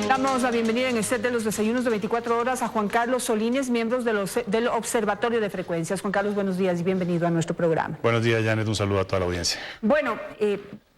Damos la bienvenida en el set de los desayunos de 24 horas a Juan Carlos Solines, miembros del Observatorio de Frecuencias. Juan Carlos, buenos días y bienvenido a nuestro programa. Buenos días, Janet, un saludo a toda la audiencia. Bueno,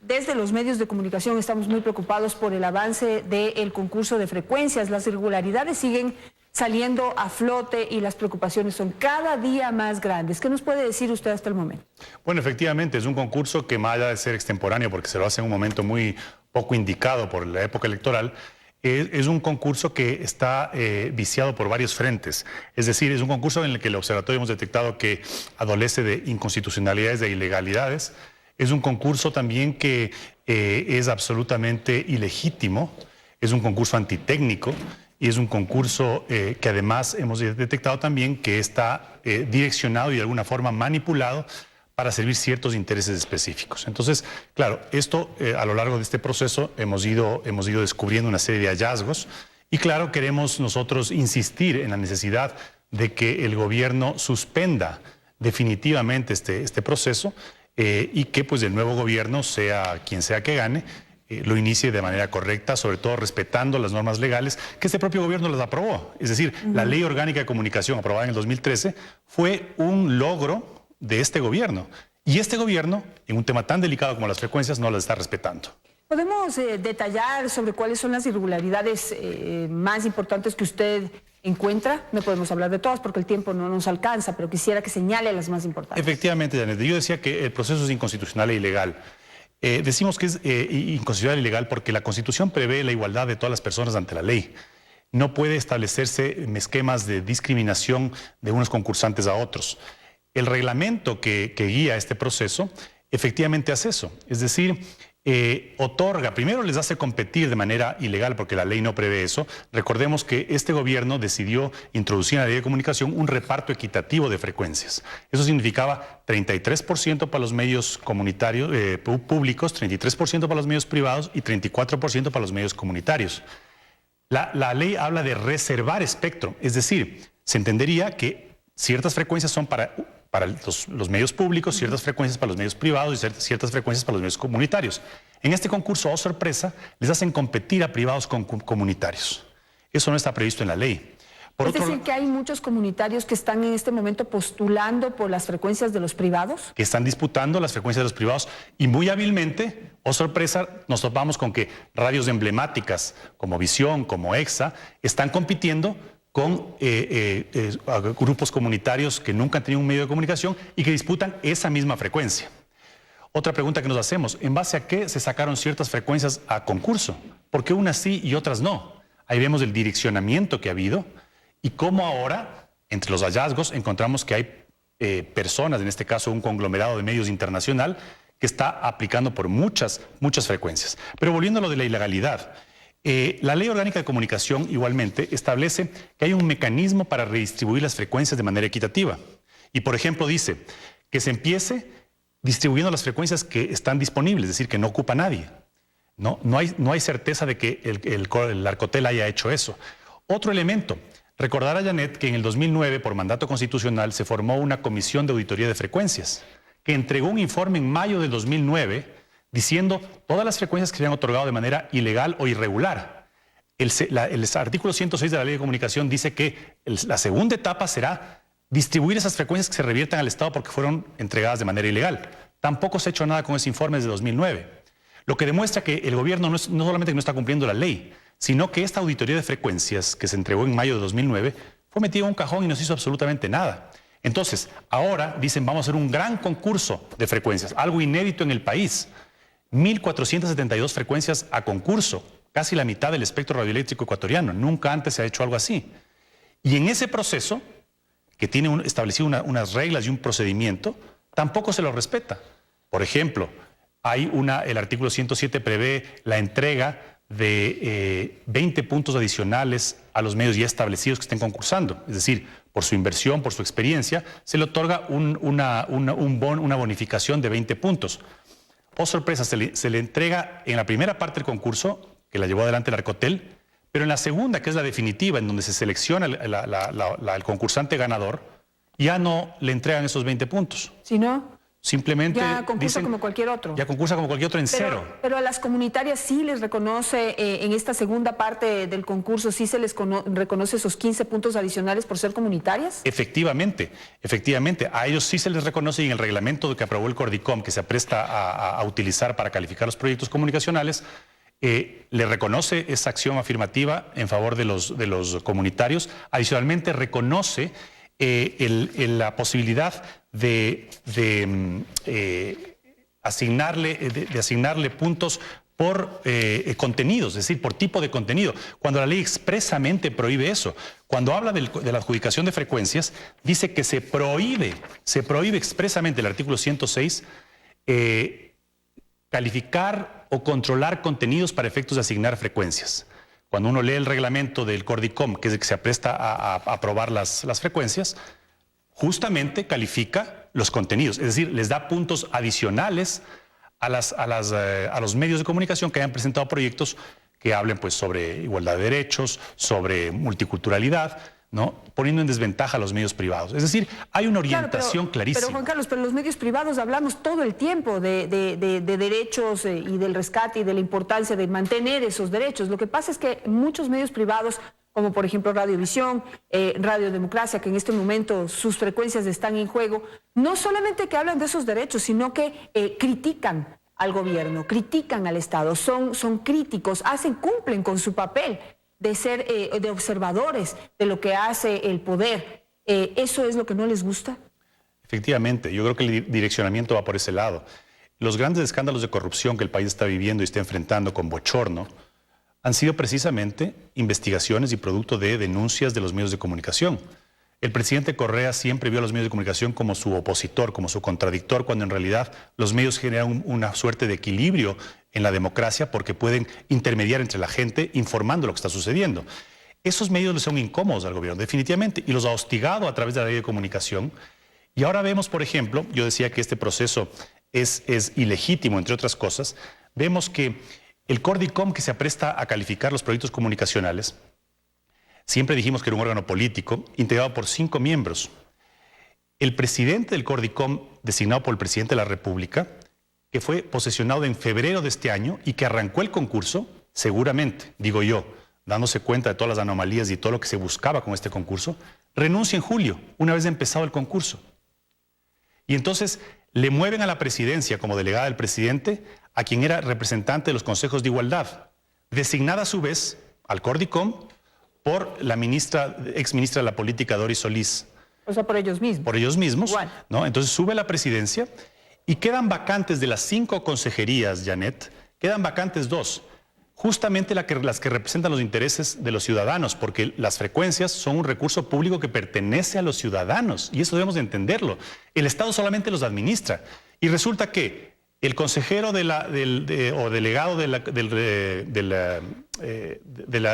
desde los medios de comunicación estamos muy preocupados por el avance del concurso de frecuencias. Las irregularidades siguen saliendo a flote y las preocupaciones son cada día más grandes. ¿Qué nos puede decir usted hasta el momento? Bueno, efectivamente, es un concurso que más allá de ser extemporáneo, porque se lo hace en un momento muy poco indicado por la época electoral, es un concurso que está viciado por varios frentes. Es decir, es un concurso en el que el observatorio hemos detectado que adolece de inconstitucionalidades, de ilegalidades. Es un concurso también que es absolutamente ilegítimo, es un concurso antitécnico y es un concurso que además hemos detectado también que está direccionado y de alguna forma manipulado para servir ciertos intereses específicos. Entonces, claro, esto a lo largo de este proceso hemos ido descubriendo una serie de hallazgos y claro, queremos nosotros insistir en la necesidad de que el gobierno suspenda definitivamente este proceso y que pues el nuevo gobierno, sea quien sea que gane, lo inicie de manera correcta, sobre todo respetando las normas legales que este propio gobierno las aprobó. Es decir, la Ley Orgánica de Comunicación aprobada en el 2013 fue un logro de este gobierno. Y este gobierno, en un tema tan delicado como las frecuencias, no las está respetando. ¿Podemos detallar sobre cuáles son las irregularidades más importantes que usted encuentra? No podemos hablar de todas porque el tiempo no nos alcanza, pero quisiera que señale las más importantes. Efectivamente, Janet, yo decía que el proceso es inconstitucional e ilegal. Decimos que es inconstitucional e ilegal porque la Constitución prevé la igualdad de todas las personas ante la ley. No puede establecerse esquemas de discriminación de unos concursantes a otros. El reglamento que guía este proceso efectivamente hace eso, es decir, otorga, primero les hace competir de manera ilegal porque la ley no prevé eso. Recordemos que este gobierno decidió introducir en la ley de comunicación un reparto equitativo de frecuencias. Eso significaba 33% para los medios comunitarios públicos, 33% para los medios privados y 34% para los medios comunitarios. La ley habla de reservar espectro, es decir, se entendería que ciertas frecuencias son para los medios públicos, ciertas frecuencias para los medios privados y ciertas frecuencias para los medios comunitarios. En este concurso, oh sorpresa, les hacen competir a privados con comunitarios. Eso no está previsto en la ley. Es decir, que hay muchos comunitarios que están en este momento postulando por las frecuencias de los privados. Que están disputando las frecuencias de los privados y muy hábilmente, oh sorpresa, nos topamos con que radios emblemáticas como Visión, como EXA, están compitiendo con grupos comunitarios que nunca han tenido un medio de comunicación y que disputan esa misma frecuencia. Otra pregunta que nos hacemos, ¿en base a qué se sacaron ciertas frecuencias a concurso? ¿Por qué unas sí y otras no? Ahí vemos el direccionamiento que ha habido y cómo ahora, entre los hallazgos, encontramos que hay personas, en este caso un conglomerado de medios internacional, que está aplicando por muchas frecuencias. Pero volviendo a lo de la ilegalidad, la Ley Orgánica de Comunicación igualmente establece que hay un mecanismo para redistribuir las frecuencias de manera equitativa. Y, por ejemplo, dice que se empiece distribuyendo las frecuencias que están disponibles, es decir, que no ocupa nadie. No hay certeza de que el Arcotel haya hecho eso. Otro elemento, recordar a Janet que en el 2009, por mandato constitucional, se formó una comisión de auditoría de frecuencias que entregó un informe en mayo del 2009 diciendo todas las frecuencias que se han otorgado de manera ilegal o irregular. El artículo 106 de la Ley de Comunicación dice que la segunda etapa será distribuir esas frecuencias que se reviertan al Estado porque fueron entregadas de manera ilegal. Tampoco se ha hecho nada con ese informe desde 2009. Lo que demuestra que el gobierno no solamente que no está cumpliendo la ley, sino que esta auditoría de frecuencias que se entregó en mayo de 2009 fue metida en un cajón y no se hizo absolutamente nada. Entonces, ahora dicen vamos a hacer un gran concurso de frecuencias, algo inédito en el país. 1.472 frecuencias a concurso, casi la mitad del espectro radioeléctrico ecuatoriano. Nunca antes se ha hecho algo así. Y en ese proceso, que tiene establecido unas reglas y un procedimiento, tampoco se lo respeta. Por ejemplo, el artículo 107 prevé la entrega de 20 puntos adicionales a los medios ya establecidos que estén concursando. Es decir, por su inversión, por su experiencia, se le otorga una bonificación de 20 puntos. Oh sorpresa, se le entrega en la primera parte del concurso, que la llevó adelante el Arcotel, pero en la segunda, que es la definitiva, en donde se selecciona el concursante ganador, ya no le entregan esos 20 puntos. ¿Sí no? simplemente ya concursa dicen, como cualquier otro. Ya concursa como cualquier otro en cero. Pero a las comunitarias sí les reconoce, en esta segunda parte del concurso, sí se les reconoce esos 15 puntos adicionales por ser comunitarias. Efectivamente, a ellos sí se les reconoce, y en el reglamento que aprobó el Cordicom, que se apresta a utilizar para calificar los proyectos comunicacionales, le reconoce esa acción afirmativa en favor de los comunitarios. Adicionalmente reconoce la posibilidad de asignarle puntos por contenidos, es decir, por tipo de contenido, cuando la ley expresamente prohíbe eso. Cuando habla de la adjudicación de frecuencias, dice que se prohíbe expresamente el artículo 106 calificar o controlar contenidos para efectos de asignar frecuencias. Cuando uno lee el reglamento del Cordicom, que es el que se apresta a aprobar las frecuencias, justamente califica los contenidos, es decir, les da puntos adicionales a los medios de comunicación que hayan presentado proyectos que hablen pues sobre igualdad de derechos, sobre multiculturalidad, ¿no? Poniendo en desventaja a los medios privados. Es decir, hay una orientación clarísima. Pero Juan Carlos, pero los medios privados hablamos todo el tiempo de derechos y del rescate y de la importancia de mantener esos derechos. Lo que pasa es que muchos medios privados, como por ejemplo Radiovisión, Radio Democracia, que en este momento sus frecuencias están en juego, no solamente que hablan de esos derechos, sino que critican al gobierno, critican al Estado, son críticos, cumplen con su papel de ser de observadores de lo que hace el poder. ¿Eso es lo que no les gusta? Efectivamente, yo creo que el direccionamiento va por ese lado. Los grandes escándalos de corrupción que el país está viviendo y está enfrentando con bochorno han sido precisamente investigaciones y producto de denuncias de los medios de comunicación. El presidente Correa siempre vio a los medios de comunicación como su opositor, como su contradictor, cuando en realidad los medios generan una suerte de equilibrio en la democracia porque pueden intermediar entre la gente informando lo que está sucediendo. Esos medios le son incómodos al gobierno, definitivamente, y los ha hostigado a través de la ley de comunicación. Y ahora vemos, por ejemplo, yo decía que este proceso es ilegítimo, entre otras cosas, vemos que el Cordicom, que se apresta a calificar los proyectos comunicacionales, siempre dijimos que era un órgano político integrado por 5 miembros. El presidente del Cordicom, designado por el presidente de la República, que fue posesionado en febrero de este año y que arrancó el concurso, seguramente, digo yo, dándose cuenta de todas las anomalías y todo lo que se buscaba con este concurso, renuncia en julio, una vez empezado el concurso. Y entonces le mueven a la presidencia como delegada del presidente a quien era representante de los consejos de igualdad, designada a su vez al Cordicom por la ex ministra de la Política, Doris Solís. O sea, por ellos mismos. Por ellos mismos, ¿no? Entonces sube a la presidencia y quedan vacantes de las 5 consejerías, Janet, quedan vacantes 2. Justamente las que representan los intereses de los ciudadanos, porque las frecuencias son un recurso público que pertenece a los ciudadanos, y eso debemos de entenderlo. El Estado solamente los administra, y resulta que el consejero o delegado de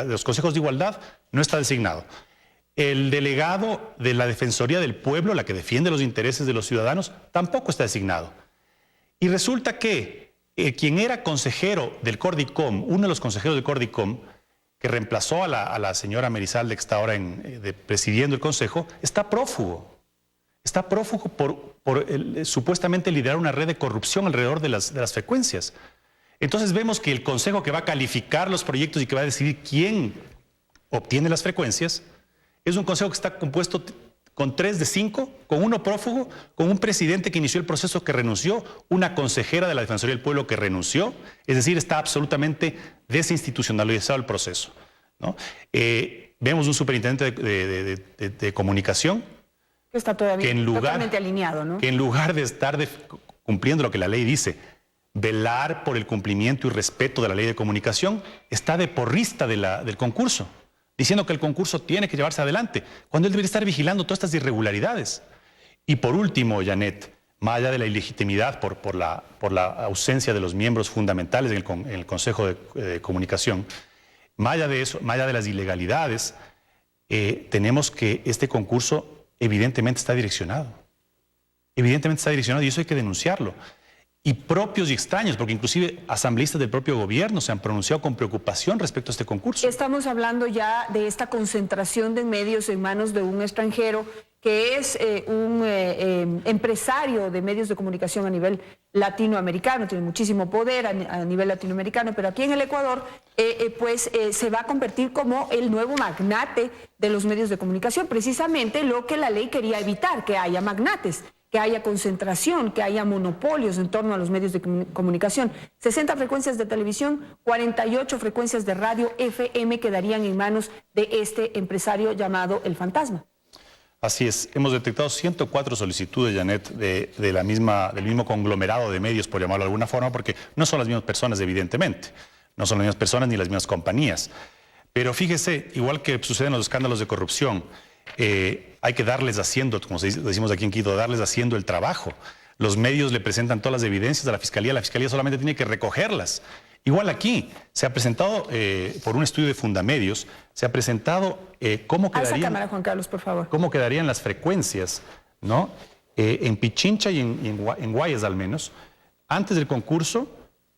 los consejos de igualdad no está designado. El delegado de la Defensoría del Pueblo, la que defiende los intereses de los ciudadanos, tampoco está designado. Y resulta que quien era consejero del Cordicom, uno de los consejeros del Cordicom, que reemplazó a la señora Merizalde, que está ahora presidiendo el consejo, está prófugo. Está prófugo por supuestamente liderar una red de corrupción alrededor de las frecuencias. Entonces vemos que el consejo que va a calificar los proyectos y que va a decidir quién obtiene las frecuencias es un consejo que está compuesto con 3 de 5, con 1 prófugo, con un presidente que inició el proceso que renunció, una consejera de la Defensoría del Pueblo que renunció, es decir, está absolutamente desinstitucionalizado el proceso, ¿no? Vemos un superintendente de comunicación está todavía totalmente alineado, ¿no? Que en lugar de estar cumpliendo lo que la ley dice, velar por el cumplimiento y respeto de la ley de comunicación, está de porrista del concurso, diciendo que el concurso tiene que llevarse adelante, cuando él debería estar vigilando todas estas irregularidades. Y por último, Janet, más allá de la ilegitimidad por la ausencia de los miembros fundamentales en el Consejo de Comunicación, más allá de eso, más allá de las ilegalidades, tenemos que este concurso evidentemente está direccionado. Evidentemente está direccionado y eso hay que denunciarlo. Y propios y extraños, porque inclusive asambleístas del propio gobierno se han pronunciado con preocupación respecto a este concurso. Estamos hablando ya de esta concentración de medios en manos de un extranjero que es un empresario de medios de comunicación a nivel latinoamericano, tiene muchísimo poder a nivel latinoamericano, pero aquí en el Ecuador se va a convertir como el nuevo magnate de los medios de comunicación, precisamente lo que la ley quería evitar, que haya magnates, que haya concentración, que haya monopolios en torno a los medios de comunicación. 60 frecuencias de televisión, 48 frecuencias de radio FM quedarían en manos de este empresario llamado El Fantasma. Así es, hemos detectado 104 solicitudes, Janet, del mismo conglomerado de medios, por llamarlo de alguna forma, porque no son las mismas personas, evidentemente, no son las mismas personas ni las mismas compañías. Pero fíjese, igual que sucede en los escándalos de corrupción, hay que darles haciendo, como decimos aquí en Quito, darles haciendo el trabajo. Los medios le presentan todas las evidencias a la Fiscalía solamente tiene que recogerlas. Igual aquí, se ha presentado, por un estudio de Fundamedios, se ha presentado cómo quedarían... A esa cámara, Juan Carlos, por favor. Cómo quedarían las frecuencias, ¿no? En Pichincha y en Guayas, al menos. Antes del concurso,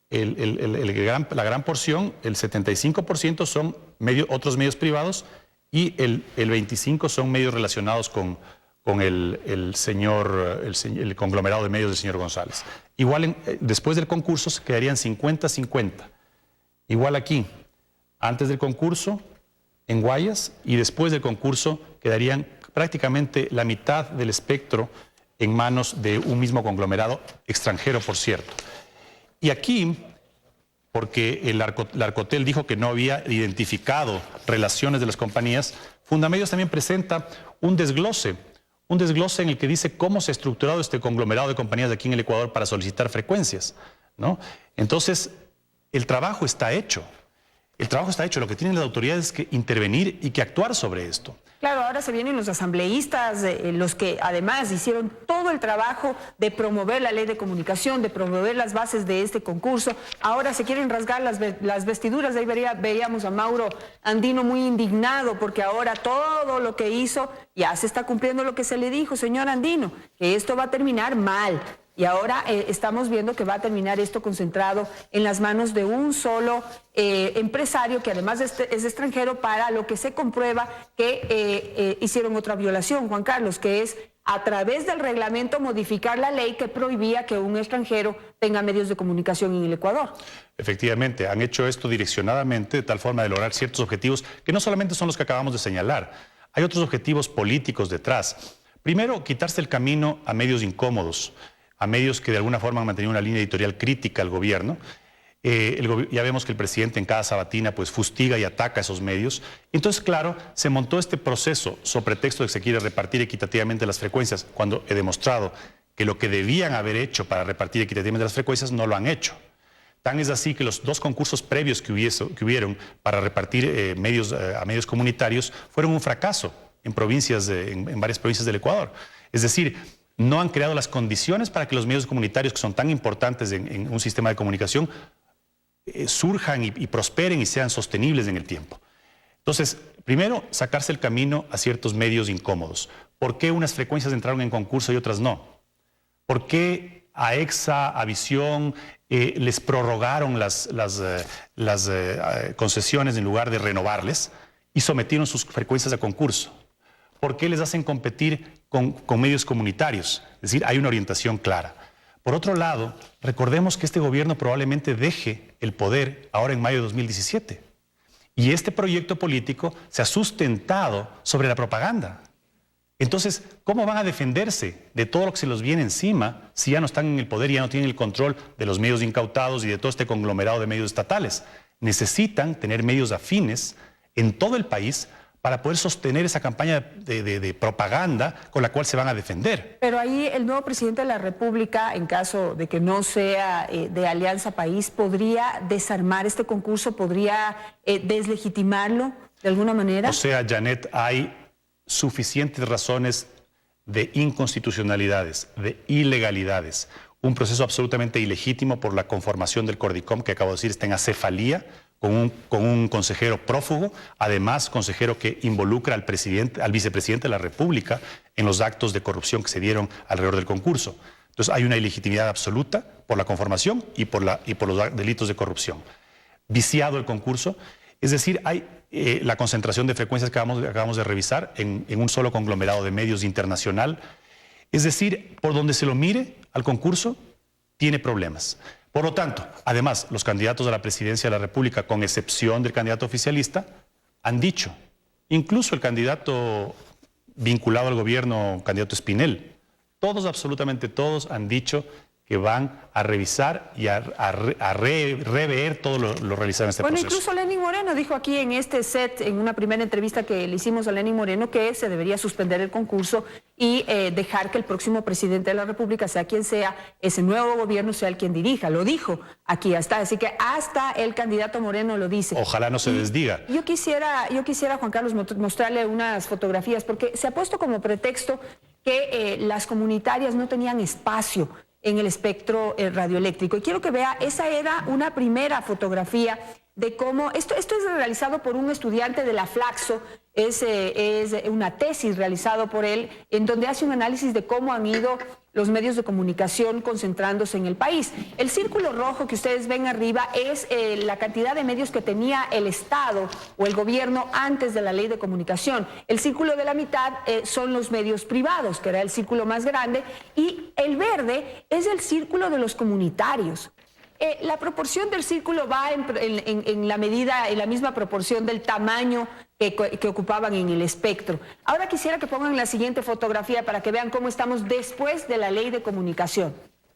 la gran porción, el 75% son otros medios privados y el 25% son medios relacionados con el conglomerado de medios del señor González. Igual después del concurso se quedarían 50-50. Igual aquí, antes del concurso en Guayas y después del concurso quedarían prácticamente la mitad del espectro en manos de un mismo conglomerado extranjero, por cierto. Y aquí, porque el Arcotel dijo que no había identificado relaciones de las compañías, Fundamedios también presenta un desglose en el que dice cómo se ha estructurado este conglomerado de compañías de aquí en el Ecuador para solicitar frecuencias, ¿no? Entonces, el trabajo está hecho. El trabajo está hecho. Lo que tienen las autoridades es que intervenir y que actuar sobre esto. Claro, ahora se vienen los asambleístas, los que además hicieron todo el trabajo de promover la ley de comunicación, de promover las bases de este concurso. Ahora se quieren rasgar las vestiduras. Ahí veíamos a Mauro Andino muy indignado porque ahora todo lo que hizo ya se está cumpliendo lo que se le dijo, señor Andino, que esto va a terminar mal. Y ahora estamos viendo que va a terminar esto concentrado en las manos de un solo empresario que además es extranjero, para lo que se comprueba que hicieron otra violación, Juan Carlos, que es a través del reglamento modificar la ley que prohibía que un extranjero tenga medios de comunicación en el Ecuador. Efectivamente, han hecho esto direccionadamente de tal forma de lograr ciertos objetivos que no solamente son los que acabamos de señalar, hay otros objetivos políticos detrás. Primero, quitarse el camino a medios incómodos, a medios que de alguna forma han mantenido una línea editorial crítica al gobierno. Ya vemos que el presidente en cada sabatina pues fustiga y ataca a esos medios. Entonces, claro, se montó este proceso sobre pretexto de que se quiere repartir equitativamente las frecuencias, cuando he demostrado que lo que debían haber hecho para repartir equitativamente las frecuencias no lo han hecho. Tan es así que los dos concursos previos que hubieron para repartir a medios comunitarios fueron un fracaso en varias provincias del Ecuador. Es decir, no han creado las condiciones para que los medios comunitarios, que son tan importantes en un sistema de comunicación, surjan y prosperen y sean sostenibles en el tiempo. Entonces, primero, sacarse el camino a ciertos medios incómodos. ¿Por qué unas frecuencias entraron en concurso y otras no? ¿Por qué a EXA, a Visión, les prorrogaron las concesiones en lugar de renovarles y sometieron sus frecuencias a concurso? ¿Por qué les hacen competir con medios comunitarios? Es decir, hay una orientación clara. Por otro lado, recordemos que este gobierno probablemente deje el poder ahora en mayo de 2017. Y este proyecto político se ha sustentado sobre la propaganda. Entonces, ¿cómo van a defenderse de todo lo que se los viene encima si ya no están en el poder y ya no tienen el control de los medios incautados y de todo este conglomerado de medios estatales? Necesitan tener medios afines en todo el país para poder sostener esa campaña de propaganda con la cual se van a defender. Pero ahí el nuevo presidente de la República, en caso de que no sea de Alianza País, ¿podría desarmar este concurso? ¿Podría deslegitimarlo de alguna manera? O sea, Janet, hay suficientes razones de inconstitucionalidades, de ilegalidades. Un proceso absolutamente ilegítimo por la conformación del Cordicom, que acabo de decir está en acefalía, con un consejero prófugo, además consejero que involucra al vicepresidente de la República en los actos de corrupción que se dieron alrededor del concurso. Entonces hay una ilegitimidad absoluta por la conformación y por los delitos de corrupción. Viciado el concurso, es decir, la concentración de frecuencias que acabamos de revisar en un solo conglomerado de medios internacional. Es decir, por donde se lo mire al concurso, tiene problemas. Por lo tanto, además, los candidatos a la presidencia de la República, con excepción del candidato oficialista, han dicho, incluso el candidato vinculado al gobierno, candidato Espinel, todos, absolutamente todos, han dicho que van a revisar y a rever todo lo realizado en este proceso. Bueno, incluso Lenín Moreno dijo aquí en este set, en una primera entrevista que le hicimos a Lenín Moreno, que se debería suspender el concurso y dejar que el próximo presidente de la República, sea quien sea, ese nuevo gobierno sea el quien dirija. Lo dijo aquí, así que hasta el candidato Moreno lo dice. Ojalá no se desdiga. Yo quisiera, Juan Carlos, mostrarle unas fotografías, porque se ha puesto como pretexto que las comunitarias no tenían espacio en el espectro radioeléctrico. Y quiero que vea, esa era una primera fotografía de cómo, esto es realizado por un estudiante de la Flaxo, es una tesis realizado por él, en donde hace un análisis de cómo han ido los medios de comunicación concentrándose en el país. El círculo rojo que ustedes ven arriba es la cantidad de medios que tenía el Estado o el gobierno antes de la ley de comunicación. El círculo de la mitad son los medios privados, que era el círculo más grande, y el verde es el círculo de los comunitarios. La proporción del círculo va en la misma proporción del tamaño que ocupaban en el espectro. Ahora quisiera que pongan la siguiente fotografía para que vean cómo estamos después de la ley de comunicación,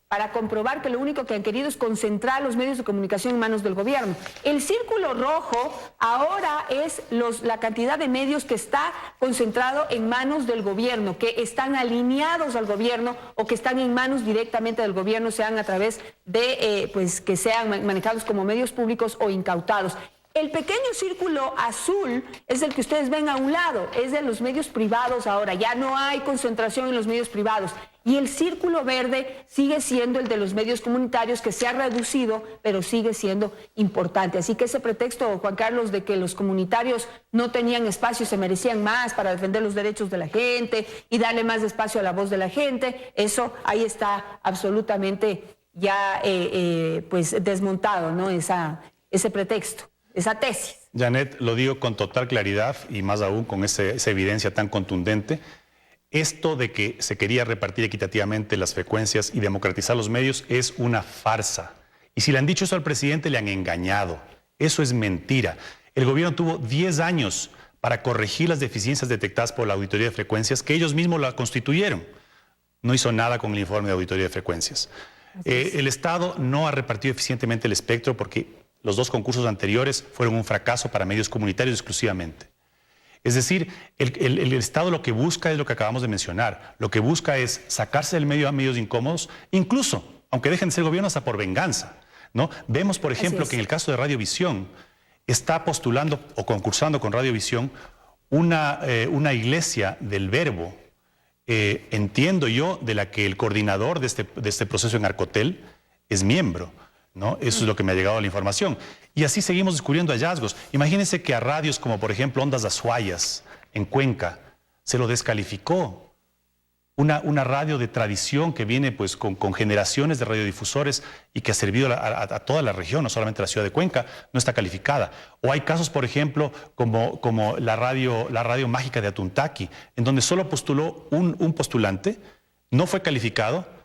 para comprobar que lo único que han querido es concentrar los medios de comunicación en manos del gobierno. El círculo rojo ahora es la cantidad de medios que está concentrado en manos del gobierno, que están alineados al gobierno o que están en manos directamente del gobierno, sean a través de, que sean manejados como medios públicos o incautados. El pequeño círculo azul es el que ustedes ven a un lado, es de los medios privados ahora, ya no hay concentración en los medios privados. Y el círculo verde sigue siendo el de los medios comunitarios, que se ha reducido, pero sigue siendo importante. Así que ese pretexto, Juan Carlos, de que los comunitarios no tenían espacio, se merecían más para defender los derechos de la gente y darle más espacio a la voz de la gente, eso ahí está absolutamente ya desmontado, ¿no? Ese pretexto. Esa tesis. Janet, lo digo con total claridad y más aún con esa evidencia tan contundente. Esto de que se quería repartir equitativamente las frecuencias y democratizar los medios es una farsa. Y si le han dicho eso al presidente, le han engañado. Eso es mentira. El gobierno tuvo 10 años para corregir las deficiencias detectadas por la auditoría de frecuencias, que ellos mismos la constituyeron. No hizo nada con el informe de auditoría de frecuencias. El Estado no ha repartido eficientemente el espectro porque los dos concursos anteriores fueron un fracaso para medios comunitarios exclusivamente. Es decir, el Estado lo que busca es lo que acabamos de mencionar. Lo que busca es sacarse del medio a medios incómodos, incluso, aunque dejen de ser gobierno, hasta por venganza, ¿no? Vemos, por ejemplo, que en el caso de Radiovisión está postulando o concursando con Radiovisión una iglesia del Verbo, entiendo yo, de la que el coordinador de este proceso en Arcotel es miembro, ¿no? Eso es lo que me ha llegado la información. Y así seguimos descubriendo hallazgos. Imagínense que a radios como, por ejemplo, Ondas Azuayas, en Cuenca, se lo descalificó. Una radio de tradición que viene pues con generaciones de radiodifusores y que ha servido a toda la región, no solamente a la ciudad de Cuenca, no está calificada. O hay casos, por ejemplo, como la radio mágica de Atuntaqui, en donde solo postuló un postulante, no fue calificado,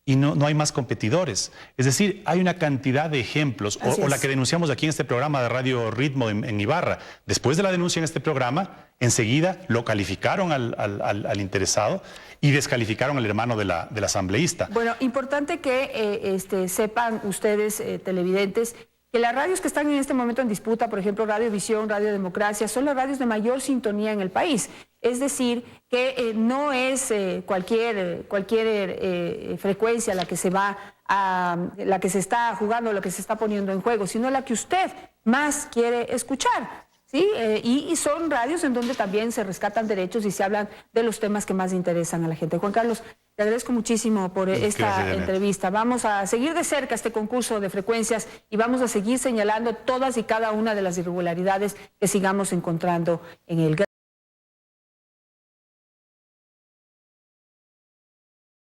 y no hay más competidores. Es decir, hay una cantidad de ejemplos, o la que denunciamos aquí en este programa de Radio Ritmo en Ibarra. Después de la denuncia en este programa, enseguida lo calificaron al interesado y descalificaron al hermano del asambleísta. Bueno, importante que sepan ustedes, televidentes, que las radios que están en este momento en disputa, por ejemplo, Radiovisión, Radio Democracia, son las radios de mayor sintonía en el país. Es decir, que no es cualquier frecuencia la que se está jugando, la que se está poniendo en juego, sino la que usted más quiere escuchar. ¿Sí? Y son radios en donde también se rescatan derechos y se hablan de los temas que más interesan a la gente. Juan Carlos, te agradezco muchísimo por esta entrevista. Vamos a seguir de cerca este concurso de frecuencias y vamos a seguir señalando todas y cada una de las irregularidades que sigamos encontrando en el